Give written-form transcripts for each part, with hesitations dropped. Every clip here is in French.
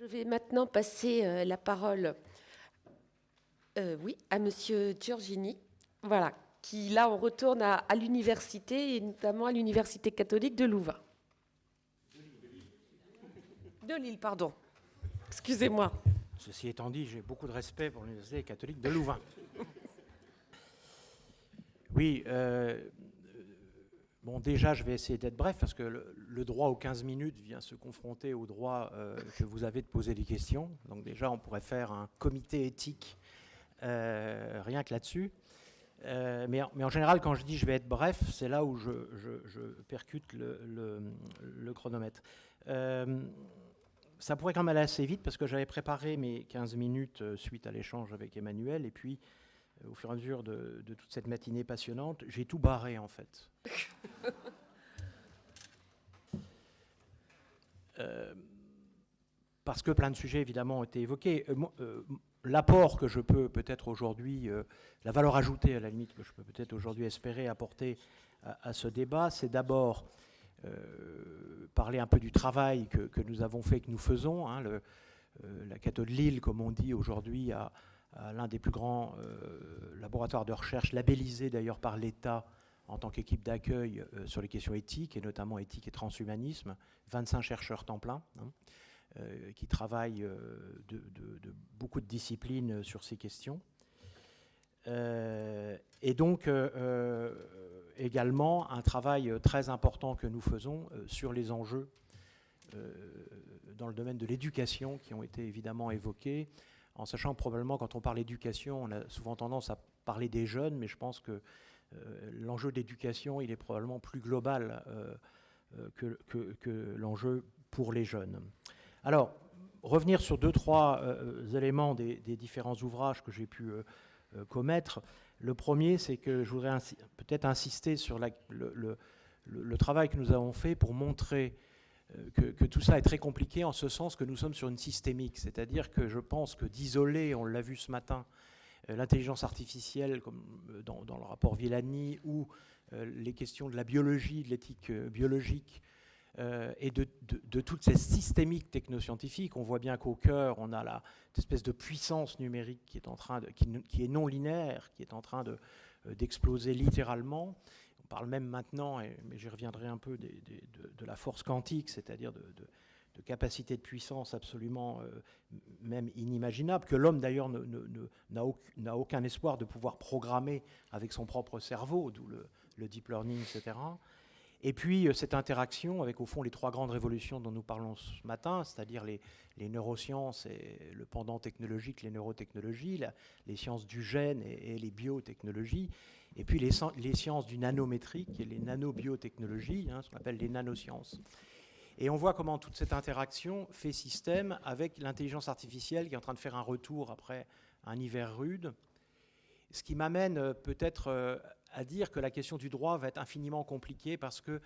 vais maintenant passer la parole à Monsieur Giorgini, voilà, qui là on retourne à l'université et notamment à l'université catholique de Louvain. De Lille, pardon. Excusez-moi. Ceci étant dit, j'ai beaucoup de respect pour l'université catholique de Louvain. Oui, bon, déjà, je vais essayer d'être bref parce que le droit aux 15 minutes vient se confronter au droit que vous avez de poser des questions. Donc déjà, on pourrait faire un comité éthique rien que là-dessus. Mais en général, quand je dis je vais être bref, c'est là où je percute le chronomètre. Ça pourrait quand même aller assez vite parce que j'avais préparé mes 15 minutes suite à l'échange avec Emmanuel et puis au fur et à mesure de toute cette matinée passionnante, j'ai tout barré en fait. Parce que plein de sujets évidemment ont été évoqués. L'apport que je peux peut-être aujourd'hui, la valeur ajoutée à la limite que je peux peut-être aujourd'hui espérer apporter à ce débat, c'est d'abord parler un peu du travail que nous avons fait, que nous faisons. Hein, la Catho de Lille, comme on dit aujourd'hui, a l'un des plus grands laboratoires de recherche, labellisés d'ailleurs par l'État en tant qu'équipe d'accueil sur les questions éthiques, et notamment éthique et transhumanisme, 25 chercheurs temps plein, hein, qui travaillent de beaucoup de disciplines sur ces questions. Et donc, également, un travail très important que nous faisons sur les enjeux dans le domaine de l'éducation, qui ont été évidemment évoqués, en sachant que probablement, quand on parle d'éducation, on a souvent tendance à parler des jeunes, mais je pense que l'enjeu d'éducation, il est probablement plus global que l'enjeu pour les jeunes. Alors, revenir sur 2-3 éléments des différents ouvrages que j'ai pu commettre. Le premier, c'est que je voudrais peut-être insister sur le travail que nous avons fait pour montrer que tout ça est très compliqué en ce sens que nous sommes sur une systémique. C'est-à-dire que je pense que d'isoler, on l'a vu ce matin, l'intelligence artificielle, comme dans le rapport Villani, ou les questions de la biologie, de l'éthique biologique, et de toutes ces systémiques technoscientifiques. On voit bien qu'au cœur, on a cette espèce de puissance numérique qui est, qui est non linéaire, qui est en train d'exploser littéralement. On parle même maintenant, mais j'y reviendrai un peu, de la force quantique, c'est-à-dire de capacité de puissance absolument même inimaginable, que l'homme d'ailleurs n'a aucun espoir de pouvoir programmer avec son propre cerveau, d'où le deep learning, etc. Et puis cette interaction avec au fond les 3 grandes révolutions dont nous parlons ce matin, c'est-à-dire les neurosciences et le pendant technologique, les neurotechnologies, les sciences du gène et les biotechnologies, et puis les sciences du nanométrique et les nanobiotechnologies, hein, ce qu'on appelle les nanosciences. Et on voit comment toute cette interaction fait système avec l'intelligence artificielle qui est en train de faire un retour après un hiver rude. Ce qui m'amène peut-être à dire que la question du droit va être infiniment compliquée parce que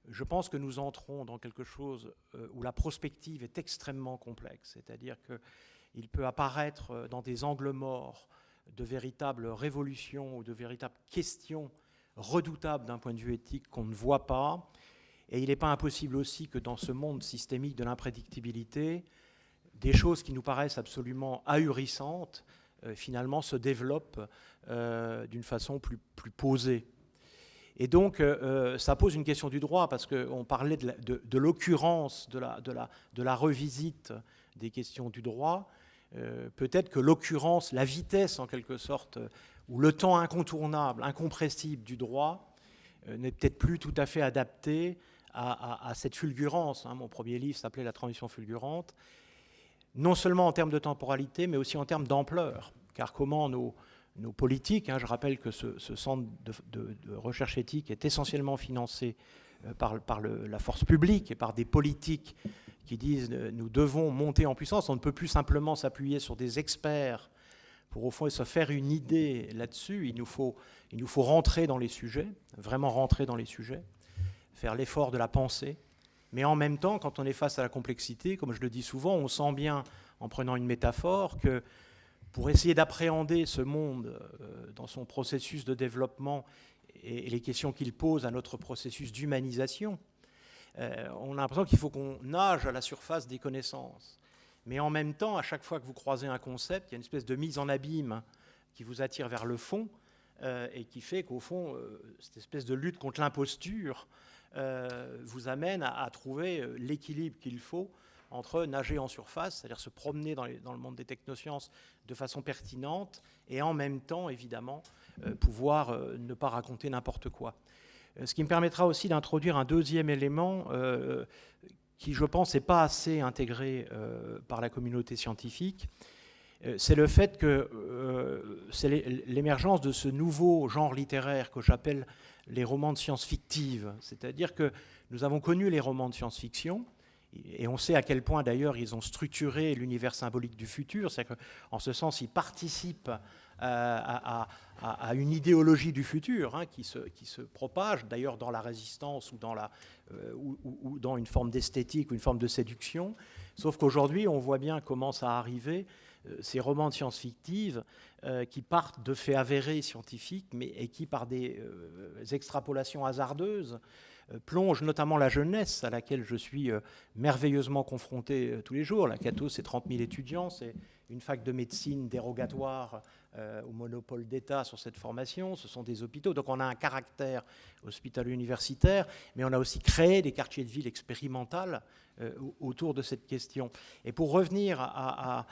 je pense que nous entrons dans quelque chose où la prospective est extrêmement complexe. C'est-à-dire qu'il peut apparaître dans des angles morts de véritables révolutions ou de véritables questions redoutables d'un point de vue éthique qu'on ne voit pas. Et il n'est pas impossible aussi que dans ce monde systémique de l'imprédictibilité, des choses qui nous paraissent absolument ahurissantes finalement se développent d'une façon plus posée. Et donc, ça pose une question du droit, parce qu'on parlait de l'occurrence, de la revisite des questions du droit. Peut-être que l'occurrence, la vitesse en quelque sorte, ou le temps incontournable, incompressible du droit, n'est peut-être plus tout à fait adapté à cette fulgurance. Hein. Mon premier livre s'appelait « La transition fulgurante », non seulement en termes de temporalité, mais aussi en termes d'ampleur. Car comment nos politiques, hein, je rappelle que ce centre de recherche éthique est essentiellement financé par la force publique et par des politiques qui disent nous devons monter en puissance, on ne peut plus simplement s'appuyer sur des experts pour au fond se faire une idée là-dessus. Il nous faut rentrer dans les sujets, vraiment rentrer dans les sujets, faire l'effort de la pensée. Mais en même temps, quand on est face à la complexité, comme je le dis souvent, on sent bien, en prenant une métaphore, que pour essayer d'appréhender ce monde dans son processus de développement et les questions qu'il pose à notre processus d'humanisation, on a l'impression qu'il faut qu'on nage à la surface des connaissances. mais en même temps, à chaque fois que vous croisez un concept, il y a une espèce de mise en abîme qui vous attire vers le fond, et qui fait qu'au fond, cette espèce de lutte contre l'imposture vous amène à trouver l'équilibre qu'il faut entre nager en surface, c'est-à-dire se promener dans le monde des technosciences de façon pertinente, et en même temps, évidemment, pouvoir ne pas raconter n'importe quoi. Ce qui me permettra aussi d'introduire un deuxième élément qui, je pense, n'est pas assez intégré par la communauté scientifique. C'est le fait que c'est l'émergence de ce nouveau genre littéraire que j'appelle les romans de science fictive. C'est-à-dire que nous avons connu les romans de science-fiction, et on sait à quel point d'ailleurs ils ont structuré l'univers symbolique du futur. C'est-à-dire qu'en ce sens, ils participent à une idéologie du futur qui se propage d'ailleurs dans la résistance ou dans une forme d'esthétique ou une forme de séduction. Sauf qu'aujourd'hui, on voit bien comment ça arriver, ces romans de science-fictive qui partent de faits avérés scientifiques, et qui, par des extrapolations hasardeuses, plongent notamment la jeunesse, à laquelle je suis merveilleusement confronté tous les jours. La Cato, c'est 30 000 étudiants, c'est une fac de médecine dérogatoire au monopole d'État sur cette formation. Ce sont des hôpitaux, donc on a un caractère hospitalo-universitaire, mais on a aussi créé des quartiers de ville expérimentales autour de cette question. Et pour revenir à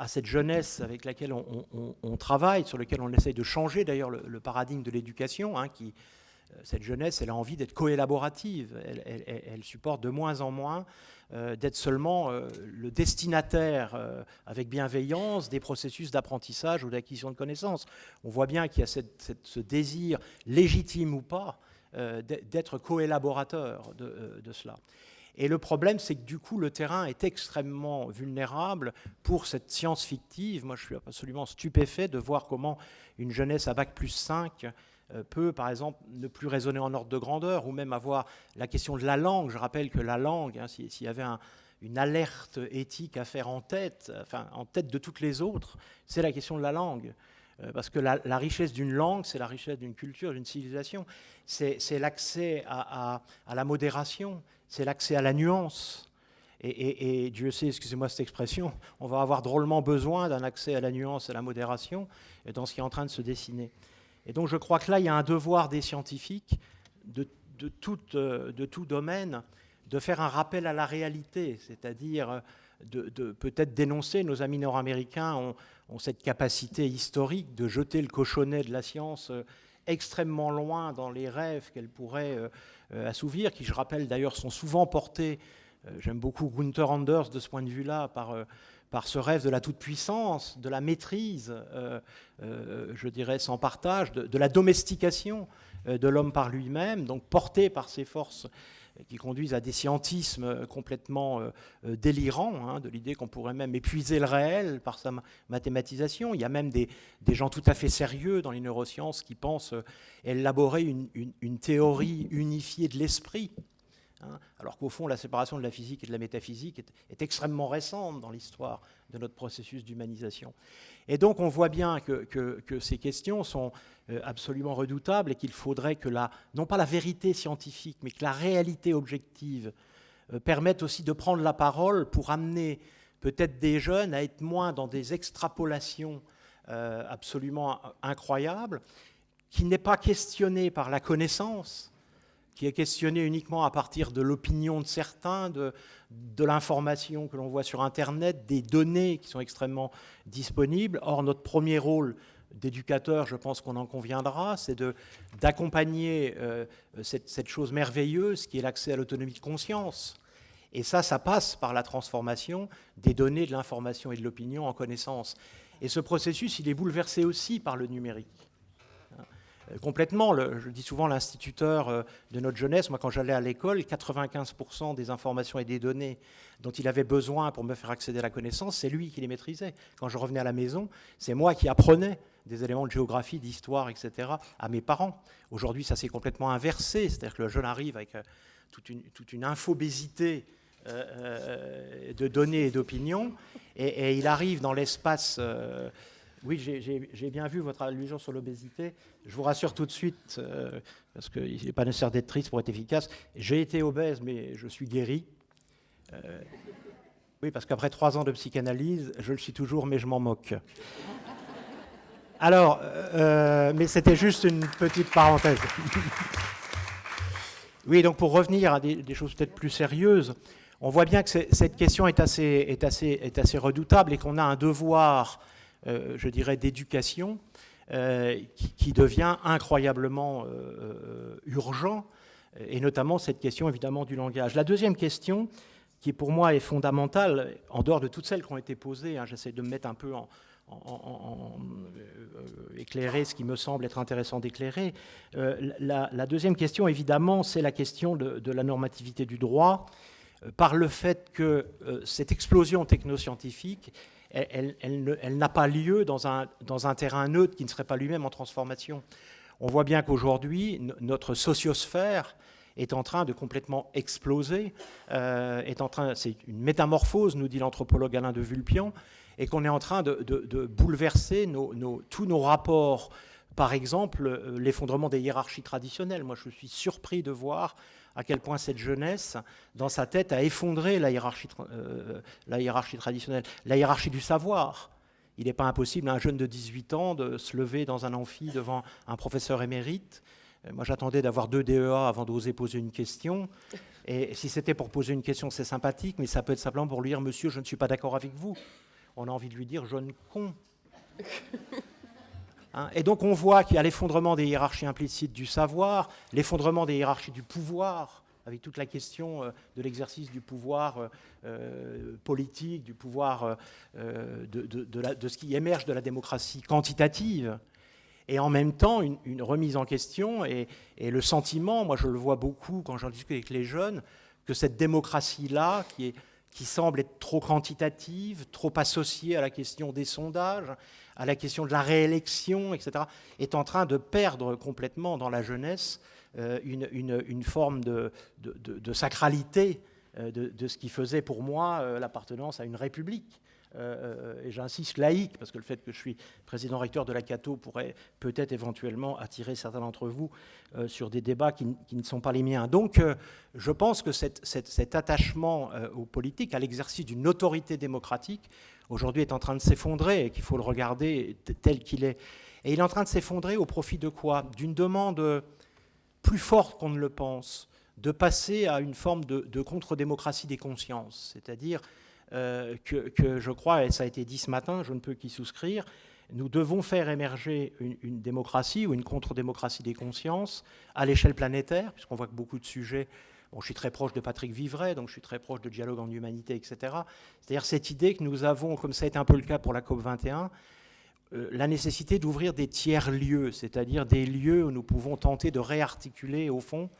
cette jeunesse avec laquelle on travaille, sur laquelle on essaye de changer d'ailleurs le paradigme de l'éducation, cette jeunesse, elle a envie d'être coélaborative. Elle supporte de moins en moins d'être seulement le destinataire avec bienveillance des processus d'apprentissage ou d'acquisition de connaissances. On voit bien qu'il y a ce désir, légitime ou pas, d'être coélaborateur de cela. Et le problème, c'est que du coup, le terrain est extrêmement vulnérable pour cette science fictive. Moi, je suis absolument stupéfait de voir comment une jeunesse à Bac+5 peut, par exemple, ne plus raisonner en ordre de grandeur, ou même avoir la question de la langue. Je rappelle que la langue, s'il y avait une alerte éthique à faire en tête de toutes les autres, c'est la question de la langue. Parce que la richesse d'une langue, c'est la richesse d'une culture, d'une civilisation. C'est l'accès à la modération, c'est l'accès à la nuance. Et Dieu sait, excusez-moi cette expression, on va avoir drôlement besoin d'un accès à la nuance et à la modération dans ce qui est en train de se dessiner. Et donc je crois que là, il y a un devoir des scientifiques de tout domaine de faire un rappel à la réalité, c'est-à-dire de peut-être dénoncer. Nos amis nord-américains ont cette capacité historique de jeter le cochonnet de la science extrêmement loin dans les rêves qu'elle pourrait assouvir, qui, je rappelle d'ailleurs, sont souvent portés, j'aime beaucoup Gunther Anders de ce point de vue-là, par ce rêve de la toute-puissance, de la maîtrise, je dirais sans partage, de la domestication de l'homme par lui-même, donc porté par ces forces qui conduisent à des scientismes complètement délirants, de l'idée qu'on pourrait même épuiser le réel par sa mathématisation. Il y a même des gens tout à fait sérieux dans les neurosciences qui pensent élaborer une théorie unifiée de l'esprit, alors qu'au fond, la séparation de la physique et de la métaphysique est extrêmement récente dans l'histoire de notre processus d'humanisation. Et donc, on voit bien que ces questions sont absolument redoutables et qu'il faudrait que non pas la vérité scientifique, mais que la réalité objective permette aussi de prendre la parole pour amener peut-être des jeunes à être moins dans des extrapolations absolument incroyables, qui n'est pas questionné par la connaissance, qui est questionné uniquement à partir de l'opinion de certains, de l'information que l'on voit sur Internet, des données qui sont extrêmement disponibles. Or, notre premier rôle d'éducateur, je pense qu'on en conviendra, c'est d'accompagner cette chose merveilleuse qui est l'accès à l'autonomie de conscience. Et ça passe par la transformation des données, de l'information et de l'opinion en connaissance. Et ce processus, il est bouleversé aussi par le numérique. Complètement. Je dis souvent l'instituteur de notre jeunesse, moi quand j'allais à l'école, 95% des informations et des données dont il avait besoin pour me faire accéder à la connaissance, c'est lui qui les maîtrisait. Quand je revenais à la maison, c'est moi qui apprenais des éléments de géographie, d'histoire, etc. à mes parents. Aujourd'hui, ça s'est complètement inversé, c'est-à-dire que le jeune arrive avec toute une infobésité de données et d'opinions, et il arrive dans l'espace... Oui, j'ai bien vu votre allusion sur l'obésité. Je vous rassure tout de suite, parce qu'il n'est pas nécessaire d'être triste pour être efficace. J'ai été obèse, mais je suis guéri. Oui, parce qu'après 3 ans de psychanalyse, je le suis toujours, mais je m'en moque. Alors, mais c'était juste une petite parenthèse. Oui, donc pour revenir à des choses peut-être plus sérieuses, on voit bien que cette question est assez redoutable et qu'on a un devoir, je dirais, d'éducation qui devient incroyablement urgent, et notamment cette question évidemment du langage. La deuxième question, qui pour moi est fondamentale, en dehors de toutes celles qui ont été posées, hein, j'essaie de me mettre un peu éclairer ce qui me semble être intéressant d'éclairer. La deuxième question, évidemment, c'est la question de la normativité du droit, par le fait que cette explosion technoscientifique, elle n'a pas lieu dans un terrain neutre qui ne serait pas lui-même en transformation. On voit bien qu'aujourd'hui, notre sociosphère est en train de complètement exploser, c'est une métamorphose, nous dit l'anthropologue Alain de Vulpian, et qu'on est en train de bouleverser tous nos rapports. Par exemple, l'effondrement des hiérarchies traditionnelles. Moi, je suis surpris de voir à quel point cette jeunesse, dans sa tête, a effondré la hiérarchie traditionnelle, la hiérarchie du savoir. Il n'est pas impossible à un jeune de 18 ans de se lever dans un amphi devant un professeur émérite. Moi, j'attendais d'avoir 2 DEA avant d'oser poser une question. Et si c'était pour poser une question, c'est sympathique, mais ça peut être simplement pour lui dire « Monsieur, je ne suis pas d'accord avec vous ». On a envie de lui dire « jeune con ». Hein, et donc on voit qu'il y a l'effondrement des hiérarchies implicites du savoir, l'effondrement des hiérarchies du pouvoir, avec toute la question de l'exercice du pouvoir politique, du pouvoir de ce qui émerge de la démocratie quantitative, et en même temps une remise en question et le sentiment, moi je le vois beaucoup quand j'en discute avec les jeunes, que cette démocratie-là, qui semble être trop quantitative, trop associée à la question des sondages, à la question de la réélection, etc., est en train de perdre complètement dans la jeunesse une forme de sacralité de ce qui faisait pour moi l'appartenance à une république. Et j'insiste laïque, parce que le fait que je suis président-recteur de la Cato pourrait peut-être éventuellement attirer certains d'entre vous sur des débats qui ne sont pas les miens. Donc je pense que cet attachement aux politiques, à l'exercice d'une autorité démocratique, aujourd'hui est en train de s'effondrer et qu'il faut le regarder tel qu'il est. Et il est en train de s'effondrer au profit de quoi? D'une demande plus forte qu'on ne le pense, de passer à une forme de contre-démocratie des consciences, c'est-à-dire que je crois, et ça a été dit ce matin, je ne peux qu'y souscrire, nous devons faire émerger une démocratie ou une contre-démocratie des consciences à l'échelle planétaire, puisqu'on voit que beaucoup de sujets, bon, je suis très proche de Patrick Vivray, donc je suis très proche de Dialogue en Humanité, etc. C'est-à-dire cette idée que nous avons, comme ça a été un peu le cas pour la COP21, la nécessité d'ouvrir des tiers-lieux, c'est-à-dire des lieux où nous pouvons tenter de réarticuler, au fond,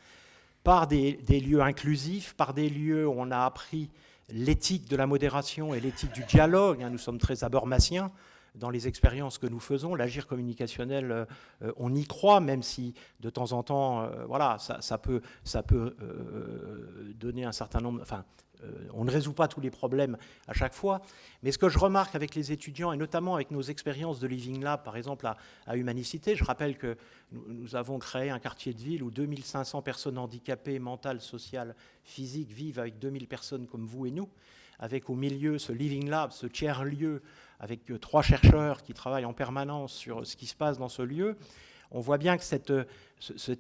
par des lieux inclusifs, par des lieux où on a appris l'éthique de la modération et l'éthique du dialogue. Nous sommes très habermasiens dans les expériences que nous faisons. L'agir communicationnel, on y croit, même si de temps en temps, voilà, ça peut donner un certain nombre... Enfin, on ne résout pas tous les problèmes à chaque fois. Mais ce que je remarque avec les étudiants, et notamment avec nos expériences de Living Lab, par exemple à Humanicité, je rappelle que nous avons créé un quartier de ville où 2500 personnes handicapées, mentales, sociales, physiques, vivent avec 2000 personnes comme vous et nous, avec au milieu ce Living Lab, ce tiers-lieu, avec 3 chercheurs qui travaillent en permanence sur ce qui se passe dans ce lieu. On voit bien que cet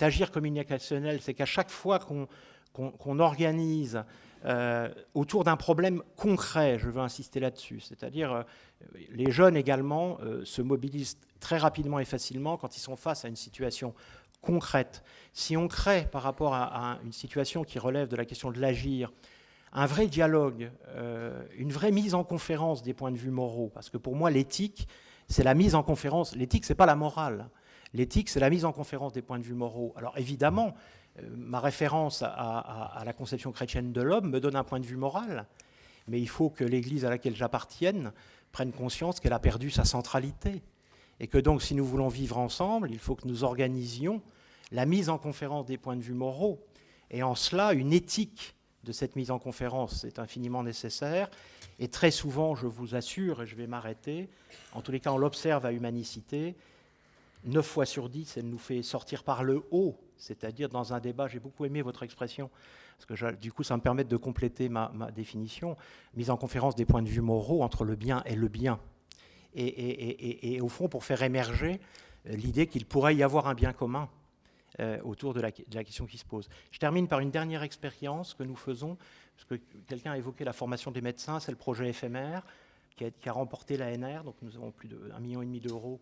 agir communicationnel, c'est qu'à chaque fois qu'on organise autour d'un problème concret, je veux insister là-dessus, c'est-à-dire les jeunes également se mobilisent très rapidement et facilement quand ils sont face à une situation concrète. Si on crée par rapport à une situation qui relève de la question de l'agir, un vrai dialogue, une vraie mise en conférence des points de vue moraux, parce que pour moi l'éthique, c'est la mise en conférence, l'éthique c'est pas la morale, l'éthique c'est la mise en conférence des points de vue moraux. Alors évidemment, ma référence à la conception chrétienne de l'homme me donne un point de vue moral, mais il faut que l'Église à laquelle j'appartienne prenne conscience qu'elle a perdu sa centralité, et que donc si nous voulons vivre ensemble, il faut que nous organisions la mise en conférence des points de vue moraux, et en cela, une éthique de cette mise en conférence est infiniment nécessaire, et très souvent, je vous assure, et je vais m'arrêter, en tous les cas on l'observe à Humanicité, 9 fois sur 10, elle nous fait sortir par le haut, c'est-à-dire dans un débat, j'ai beaucoup aimé votre expression, parce que du coup ça me permet de compléter ma définition, mise en conférence des points de vue moraux entre le bien et le bien. Et au fond, pour faire émerger l'idée qu'il pourrait y avoir un bien commun autour de la question qui se pose. Je termine par une dernière expérience que nous faisons, parce que quelqu'un a évoqué la formation des médecins, c'est le projet éphémère qui a remporté l'ANR, donc nous avons plus de 1,5 million d'euros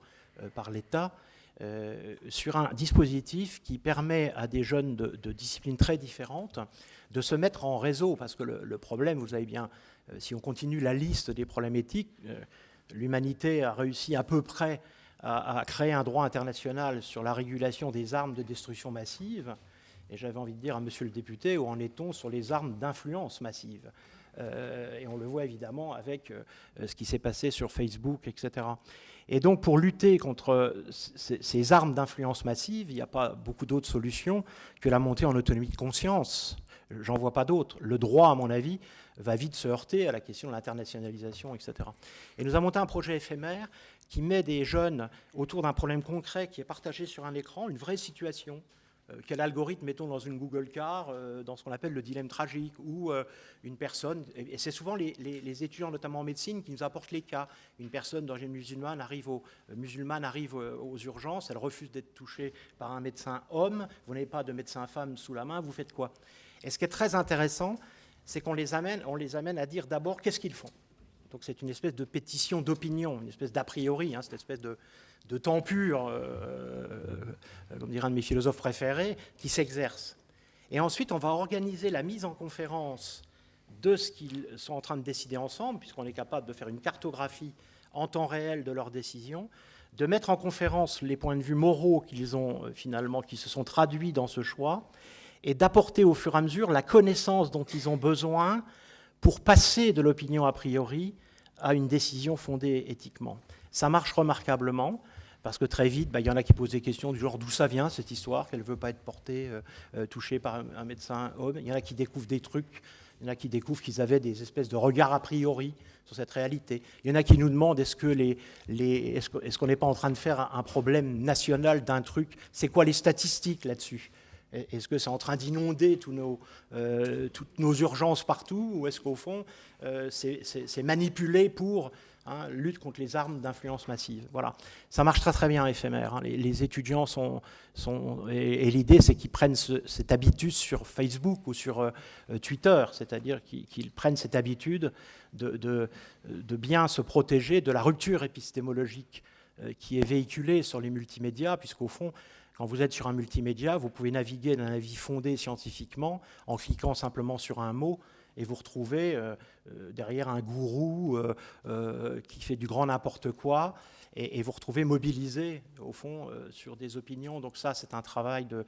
par l'État, sur un dispositif qui permet à des jeunes de disciplines très différentes de se mettre en réseau, parce que le problème, vous savez bien, si on continue la liste des problèmes éthiques, l'humanité a réussi à peu près à créer un droit international sur la régulation des armes de destruction massive, et j'avais envie de dire à monsieur le député, où en est-on sur les armes d'influence massive et on le voit évidemment avec ce qui s'est passé sur Facebook, etc. Et donc pour lutter contre ces armes d'influence massive, il n'y a pas beaucoup d'autres solutions que la montée en autonomie de conscience. J'en vois pas d'autres. Le droit, à mon avis, va vite se heurter à la question de l'internationalisation, etc. Et nous avons monté un projet éphémère qui met des jeunes autour d'un problème concret qui est partagé sur un écran, une vraie situation. Quel algorithme mettons dans une Google Car, dans ce qu'on appelle le dilemme tragique, où une personne, et c'est souvent les étudiants, notamment en médecine, qui nous apportent les cas. Une personne d'origine musulmane arrive aux urgences, elle refuse d'être touchée par un médecin homme, vous n'avez pas de médecin femme sous la main, vous faites quoi? Et ce qui est très intéressant, c'est qu'on les amène à dire d'abord qu'est-ce qu'ils font. Donc c'est une espèce de pétition d'opinion, une espèce d'a priori, cette espèce de temps pur, comme dirait un de mes philosophes préférés, qui s'exerce. Et ensuite, on va organiser la mise en conférence de ce qu'ils sont en train de décider ensemble, puisqu'on est capable de faire une cartographie en temps réel de leurs décisions, de mettre en conférence les points de vue moraux qu'ils ont finalement, qui se sont traduits dans ce choix, et d'apporter au fur et à mesure la connaissance dont ils ont besoin pour passer de l'opinion a priori à une décision fondée éthiquement. Ça marche remarquablement, parce que très vite, il y en a qui posent des questions du genre d'où ça vient cette histoire, qu'elle ne veut pas être portée, touchée par un médecin homme. Il y en a qui découvrent des trucs, il y en a qui découvrent qu'ils avaient des espèces de regards a priori sur cette réalité. Il y en a qui nous demandent est-ce qu'on n'est pas en train de faire un problème national d'un truc, c'est quoi les statistiques là-dessus? Est-ce que c'est en train d'inonder toutes nos urgences partout, ou est-ce qu'au fond, c'est manipulé pour lutte contre les armes d'influence massive? Voilà. Ça marche très très bien, éphémère. Les étudiants et l'idée, c'est qu'ils prennent cette habitude sur Facebook ou sur Twitter, c'est-à-dire qu'ils prennent cette habitude de bien se protéger de la rupture épistémologique qui est véhiculée sur les multimédias, puisqu'au fond, quand vous êtes sur un multimédia, vous pouvez naviguer d'un avis fondé scientifiquement en cliquant simplement sur un mot et vous retrouvez derrière un gourou qui fait du grand n'importe quoi et vous retrouvez mobilisé, au fond, sur des opinions. Donc ça, c'est un travail de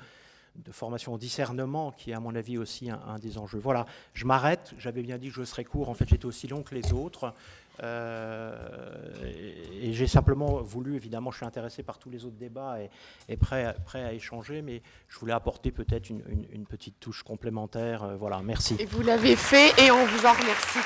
formation au discernement qui est, à mon avis, aussi un des enjeux. Voilà, je m'arrête. J'avais bien dit que je serais court. En fait, j'étais aussi long que les autres. Et j'ai simplement voulu, évidemment, je suis intéressé par tous les autres débats et prêt à échanger, mais je voulais apporter peut-être une petite touche complémentaire. Voilà, merci. Et vous l'avez fait et on vous en remercie.